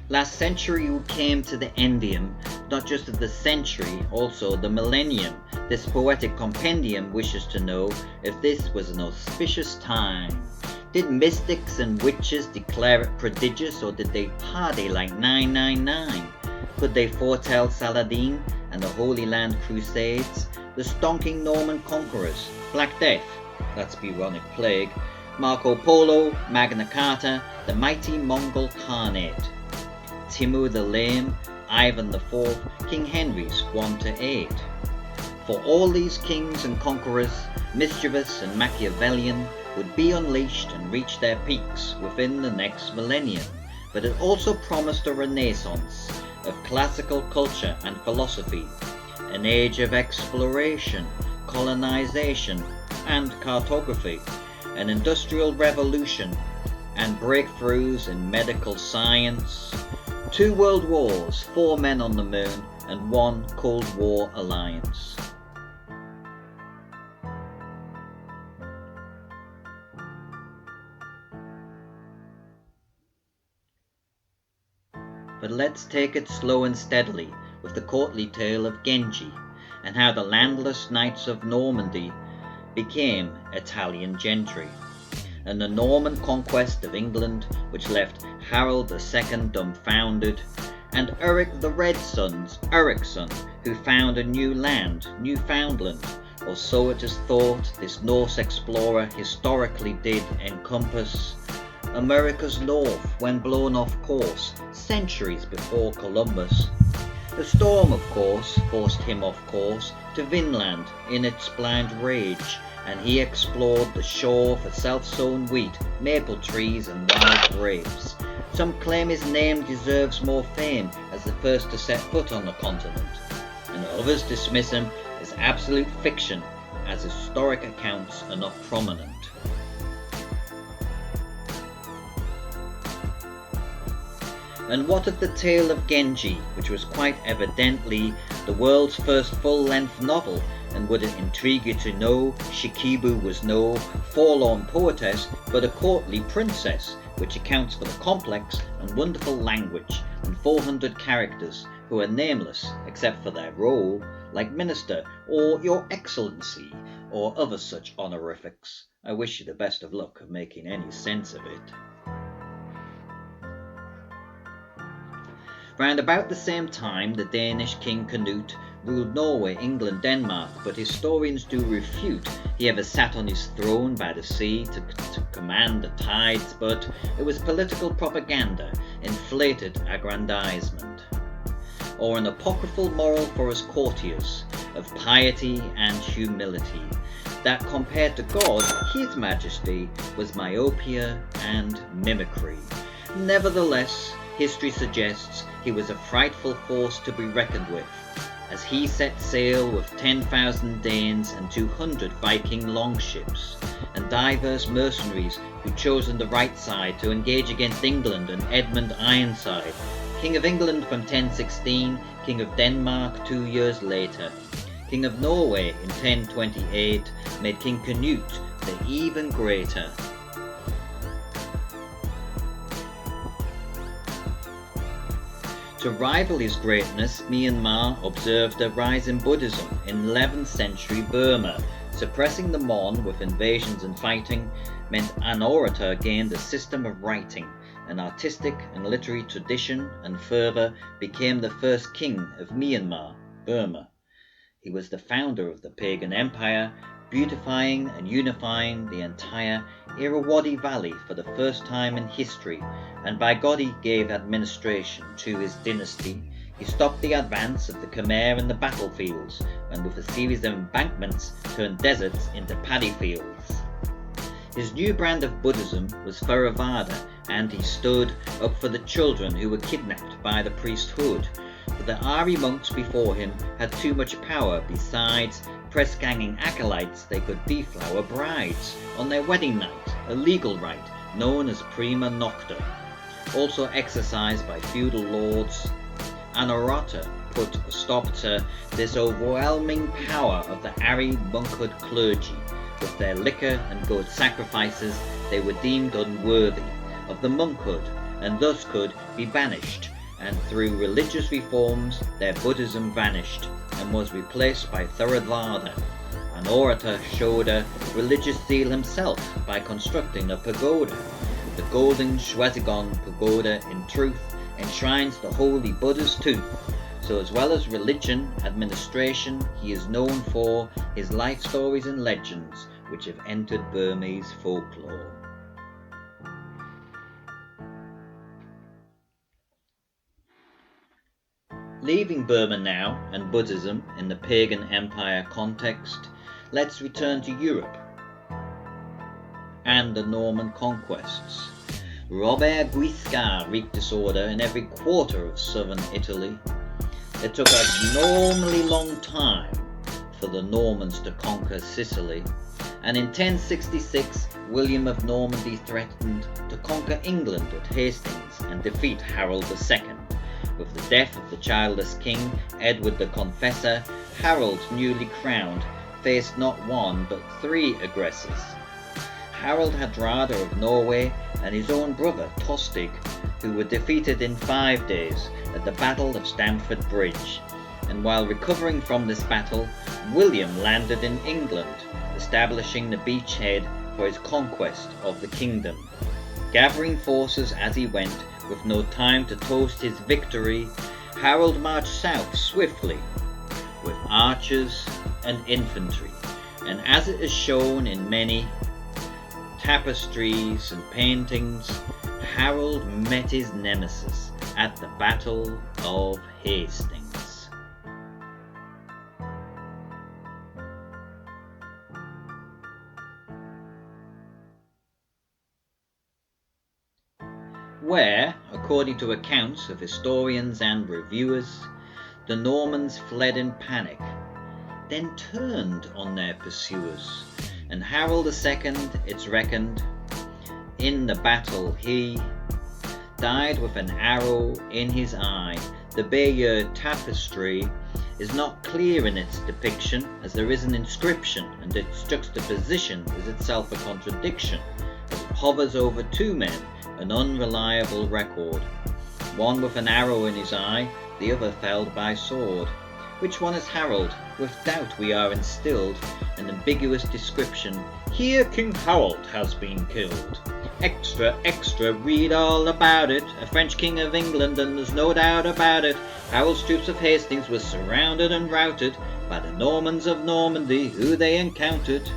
Last century we came to the endium, not just of the century, also the millennium. This poetic compendium wishes to know if this was an auspicious time. Did mystics and witches declare it prodigious, or did they party like 999? Could they foretell Saladin and the Holy Land Crusades, the stonking Norman conquerors, Black Death, that's bubonic plague, Marco Polo, Magna Carta, the mighty Mongol Khanate, Chimu the Lame, Ivan IV, King Henry's 1-8? For all these kings and conquerors, mischievous and Machiavellian, would be unleashed and reach their peaks within the next millennium, but it also promised a renaissance of classical culture and philosophy, an age of exploration, colonization, and cartography, an industrial revolution, and breakthroughs in medical science, 2 world wars, 4 men on the moon, and 1 Cold War alliance. But let's take it slow and steadily with the courtly tale of Genji, and how the landless knights of Normandy became Italian gentry, and the Norman conquest of England, which left Harold II dumbfounded, and Eric the Red Son's Ericsson, who found a new land, Newfoundland, or so it is thought this Norse explorer historically did encompass America's north when blown off course centuries before Columbus. The storm, of course, forced him off course to Vinland in its blind rage, and he explored the shore for self-sown wheat, maple trees and wild grapes. Some claim his name deserves more fame as the first to set foot on the continent, and others dismiss him as absolute fiction, as historic accounts are not prominent. And what of the tale of Genji, which was quite evidently the world's first full-length novel, and would it intrigue you to know Shikibu was no forlorn poetess, but a courtly princess, which accounts for the complex and wonderful language and 400 characters who are nameless except for their role, like Minister or Your Excellency or other such honorifics. I wish you the best of luck of making any sense of it. Round about the same time, the Danish King Canute ruled Norway, England, Denmark, but historians do refute he ever sat on his throne by the sea to command the tides, but it was political propaganda, inflated aggrandizement, or an apocryphal moral for his courtiers of piety and humility, that compared to God, His Majesty, was myopia and mimicry. Nevertheless, history suggests he was a frightful force to be reckoned with, as he set sail with 10,000 Danes and 200 Viking longships, and divers mercenaries who chosen the right side to engage against England and Edmund Ironside, King of England from 1016, King of Denmark 2 years later. King of Norway in 1028 made King Canute the even greater. To rival his greatness, Myanmar observed a rise in Buddhism in 11th century Burma. Suppressing the Mon with invasions and fighting meant Anawrahta gained a system of writing, an artistic and literary tradition, and further became the first king of Myanmar, Burma. He was the founder of the Pagan Empire, beautifying and unifying the entire Irrawaddy Valley for the first time in history, and by God he gave administration to his dynasty. He stopped the advance of the Khmer in the battlefields, and with a series of embankments turned deserts into paddy fields. His new brand of Buddhism was Theravada, and he stood up for the children who were kidnapped by the priesthood. But the Ari monks before him had too much power. Besides press-ganging acolytes, they could deflower brides on their wedding night, a legal rite known as prima nocta, also exercised by feudal lords. Anawrahta put a stop to this overwhelming power of the Ari monkhood clergy. With their liquor and goat sacrifices, they were deemed unworthy of the monkhood, and thus could be banished and through religious reforms their Buddhism vanished and was replaced by Theravada. Anawrahta showed a religious zeal himself by constructing a pagoda. The golden Shwedagon pagoda in truth enshrines the holy Buddha's tooth. So as well as religion, administration, he is known for his life stories and legends which have entered Burmese folklore. Leaving Burma now and Buddhism in the pagan empire context, let's return to Europe and the Norman conquests. Robert Guiscard wreaked disorder in every quarter of southern Italy. It took an abnormally long time for the Normans to conquer Sicily, and in 1066 William of Normandy threatened to conquer England at Hastings and defeat Harold II. With the death of the childless king, Edward the Confessor, Harold, newly crowned, faced not one but 3 aggressors. Harald Hardrada of Norway and his own brother Tostig, who were defeated in 5 days at the Battle of Stamford Bridge. And while recovering from this battle, William landed in England, establishing the beachhead for his conquest of the kingdom. Gathering forces as he went, with no time to toast his victory, Harold marched south swiftly, with archers and infantry, and as it is shown in many tapestries and paintings, Harold met his nemesis at the Battle of Hastings. Where, according to accounts of historians and reviewers, the Normans fled in panic, then turned on their pursuers, and Harold II, it's reckoned, in the battle he died with an arrow in his eye. The Bayeux tapestry is not clear in its depiction, as there is an inscription, and its juxtaposition is itself a contradiction, as it hovers over 2 men, an unreliable record. One with an arrow in his eye, the other felled by sword. Which one is Harold? With doubt we are instilled, an ambiguous description. Here King Harold has been killed. Extra, extra, read all about it. A French king of England, and there's no doubt about it. Harold's troops of Hastings were surrounded and routed by the Normans of Normandy, who they encountered.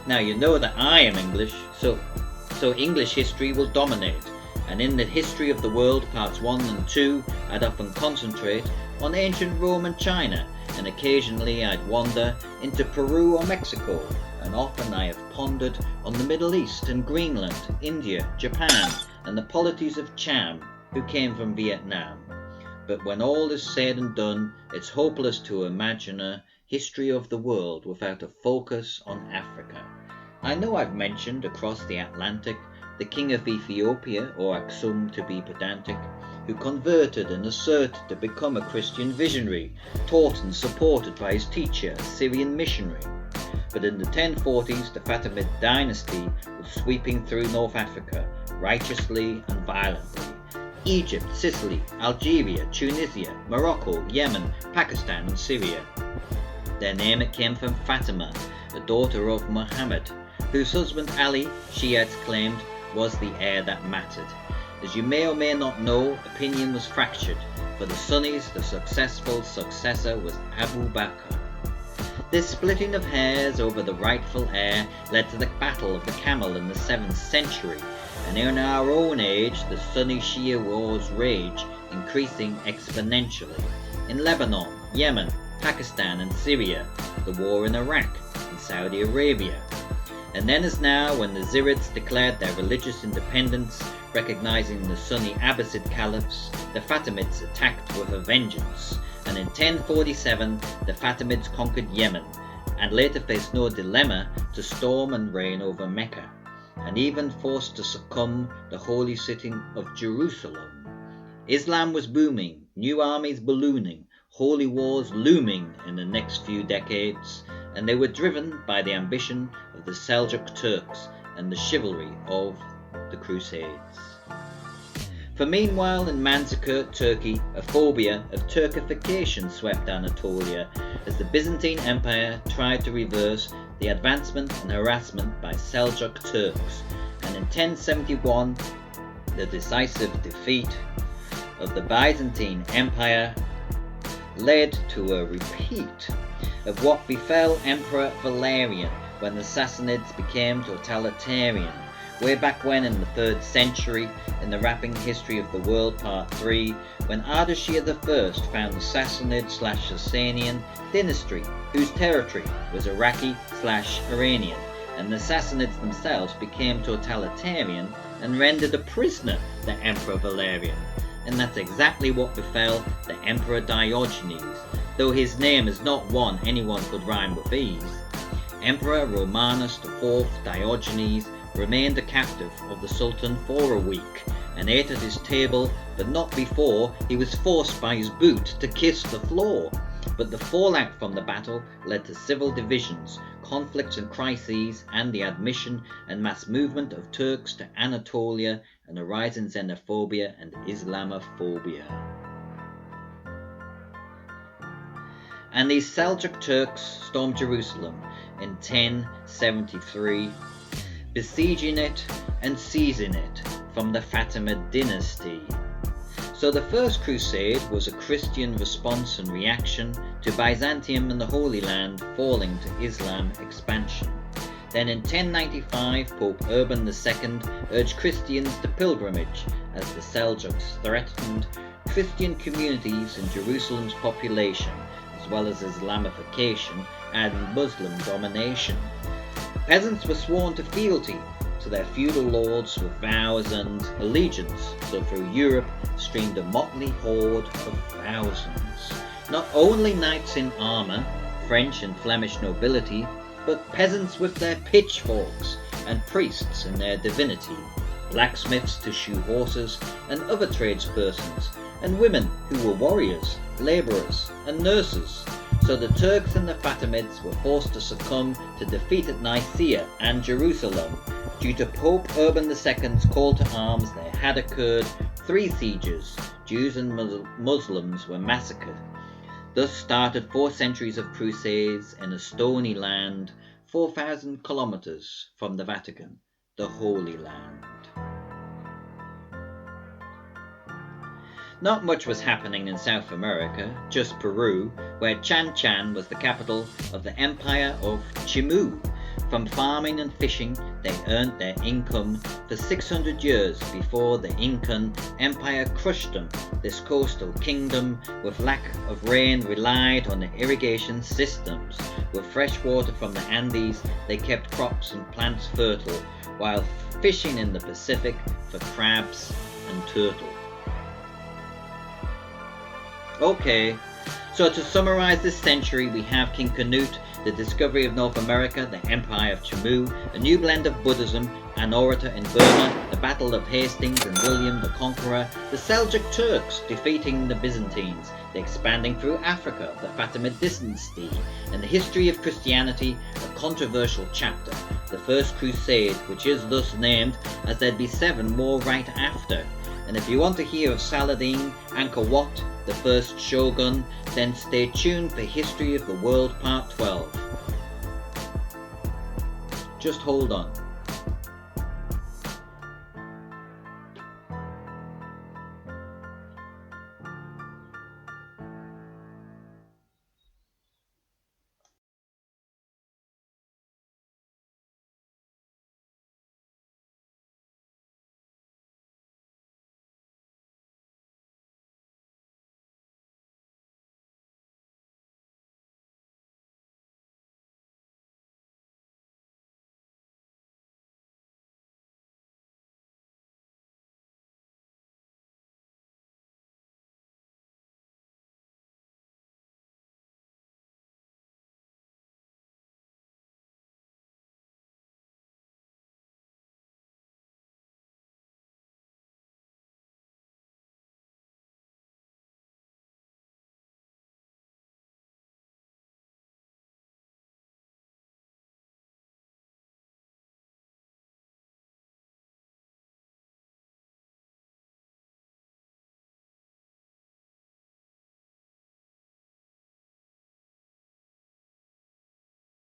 Now you know that I am English, so English history will dominate, and in the History of the World parts 1 and 2 I'd often concentrate on ancient Rome and China, and occasionally I'd wander into Peru or Mexico, and often I have pondered on the Middle East and Greenland, India, Japan, and the polities of Cham, who came from Vietnam. But when all is said and done, it's hopeless to imagine a history of the world without a focus on Africa. I know I've mentioned across the Atlantic the king of Ethiopia, or Aksum to be pedantic, who converted and asserted to become a Christian visionary, taught and supported by his teacher, a Syrian missionary. But in the 1040s, the Fatimid Dynasty was sweeping through North Africa, righteously and violently. Egypt, Sicily, Algeria, Tunisia, Morocco, Yemen, Pakistan and Syria. Their name it came from Fatima, the daughter of Muhammad, whose husband Ali, Shiites claimed, was the heir that mattered. As you may or may not know, opinion was fractured. For the Sunnis, the successful successor was Abu Bakr. This splitting of hairs over the rightful heir led to the Battle of the Camel in the 7th century, and in our own age the Sunni-Shia wars rage, increasing exponentially. In Lebanon, Yemen, Pakistan and Syria, the war in Iraq and Saudi Arabia. And then as now, when the Zirids declared their religious independence, recognizing the Sunni Abbasid caliphs, the Fatimids attacked with a vengeance, and in 1047 the Fatimids conquered Yemen, and later faced no dilemma to storm and reign over Mecca, and even forced to succumb the holy city of Jerusalem. Islam was booming, new armies ballooning, holy wars looming in the next few decades, and they were driven by the ambition of the Seljuk Turks and the chivalry of the Crusades. For meanwhile in Manzikert, Turkey, a phobia of Turkification swept Anatolia as the Byzantine Empire tried to reverse the advancement and harassment by Seljuk Turks, and in 1071 the decisive defeat of the Byzantine Empire led to a repeat of what befell Emperor Valerian when the Sassanids became totalitarian, way back when in the 3rd century in the Rapping History of the World Part 3, when Ardashir I found the Sassanid/Sasanian dynasty, whose territory was Iraqi/Iranian, and the Sassanids themselves became totalitarian and rendered a prisoner the Emperor Valerian. And that's exactly what befell the Emperor Diogenes, though his name is not one anyone could rhyme with ease. Emperor Romanos IV Diogenes remained a captive of the Sultan for a week, and ate at his table, but not before he was forced by his boot to kiss the floor. But the fallout from the battle led to civil divisions, conflicts and crises, and the admission and mass movement of Turks to Anatolia, and a rising xenophobia and Islamophobia. And these Seljuk Turks stormed Jerusalem in 1073, besieging it and seizing it from the Fatimid dynasty. So the First Crusade was a Christian response and reaction to Byzantium and the Holy Land falling to Islam expansion. Then in 1095 Pope Urban II urged Christians to pilgrimage as the Seljuks threatened Christian communities in Jerusalem's population, as well as Islamification and Muslim domination. Peasants were sworn to fealty to their feudal lords with vows and allegiance, so through Europe streamed a motley horde of thousands. Not only knights in armour, French and Flemish nobility, but peasants with their pitchforks, and priests in their divinity, blacksmiths to shoe horses, and other tradespersons, and women who were warriors, labourers, and nurses. So the Turks and the Fatimids were forced to succumb to defeat at Nicaea and Jerusalem. Due to Pope Urban II's call to arms, there had occurred 3 sieges. Jews and Muslims were massacred. Thus started 4 centuries of crusades in a stony land 4,000 kilometers from the Vatican, the Holy Land. Not much was happening in South America, just Peru, where Chan Chan was the capital of the Empire of Chimu. From farming and fishing, they earned their income for 600 years before the Incan Empire crushed them. This coastal kingdom, with lack of rain, relied on the irrigation systems. With fresh water from the Andes, they kept crops and plants fertile, while fishing in the Pacific for crabs and turtle. Okay, so to summarize this century, we have King Canute, the discovery of North America, the Empire of Chimu, a new blend of Buddhism, Anawrahta in Burma, the Battle of Hastings and William the Conqueror, the Seljuk Turks defeating the Byzantines, the expanding through Africa, the Fatimid dynasty, and the history of Christianity, a controversial chapter, the First Crusade, which is thus named as there'd be 7 more right after. And if you want to hear of Saladin, Angkor Wat, the first shogun, then stay tuned for History of the World Part 12. Just hold on.